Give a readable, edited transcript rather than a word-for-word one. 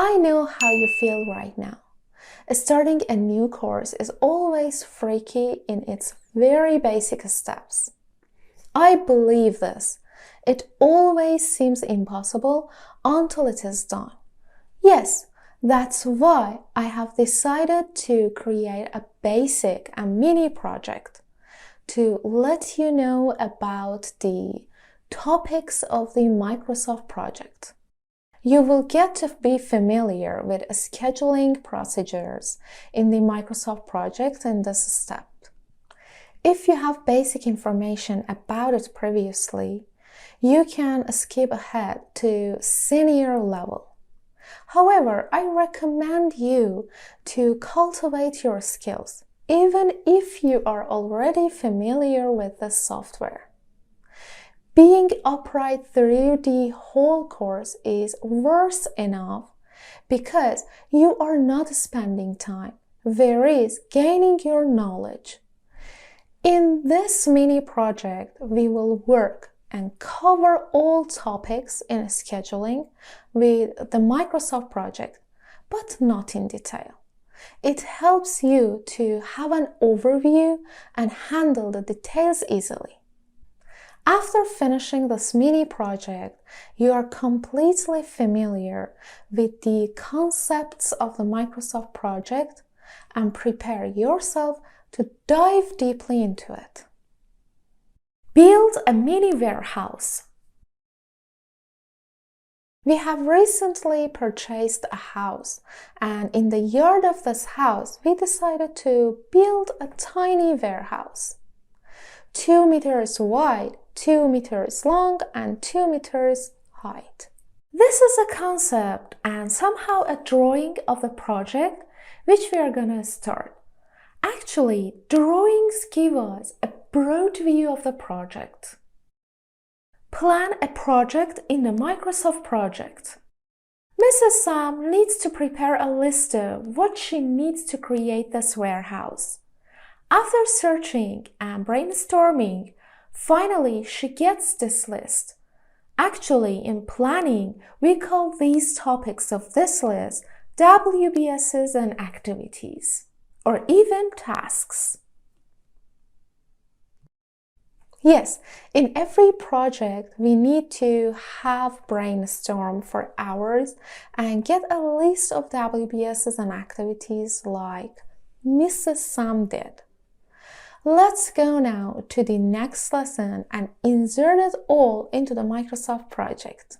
I know how you feel right now. Starting a new course is always freaky in its very basic steps. I believe this. It always seems impossible until it is done. Yes, that's why I have decided to create a basic and mini project to let you know about the topics of the Microsoft project. You will get to be familiar with scheduling procedures in the Microsoft project in this step. If you have basic information about it previously, you can skip ahead to senior level. However, I recommend you to cultivate your skills, even if you are already familiar with the software. Being upright through the whole course is worse enough because you are not spending time, whereas gaining your knowledge. In this mini project, we will work and cover all topics in scheduling with the Microsoft project, but not in detail. It helps you to have an overview and handle the details easily. After finishing this mini project, you are completely familiar with the concepts of the Microsoft project and prepare yourself to dive deeply into it. Build a mini warehouse. We have recently purchased a house, and in the yard of this house, we decided to build a tiny warehouse. 2 meters wide, 2 meters long, and 2 meters height. This is a concept and somehow a drawing of the project which we are gonna start. Actually, drawings give us a broad view of the project. Plan a project in the Microsoft project. Mrs. Sam needs to prepare a list of what she needs to create this warehouse. After searching and brainstorming, finally she gets this list. Actually, in planning, we call these topics of this list WBSs and activities, or even tasks. Yes, in every project, we need to have brainstorm for hours and get a list of WBSs and activities like Mrs. Sam did. Let's go now to the next lesson and insert it all into the Microsoft project.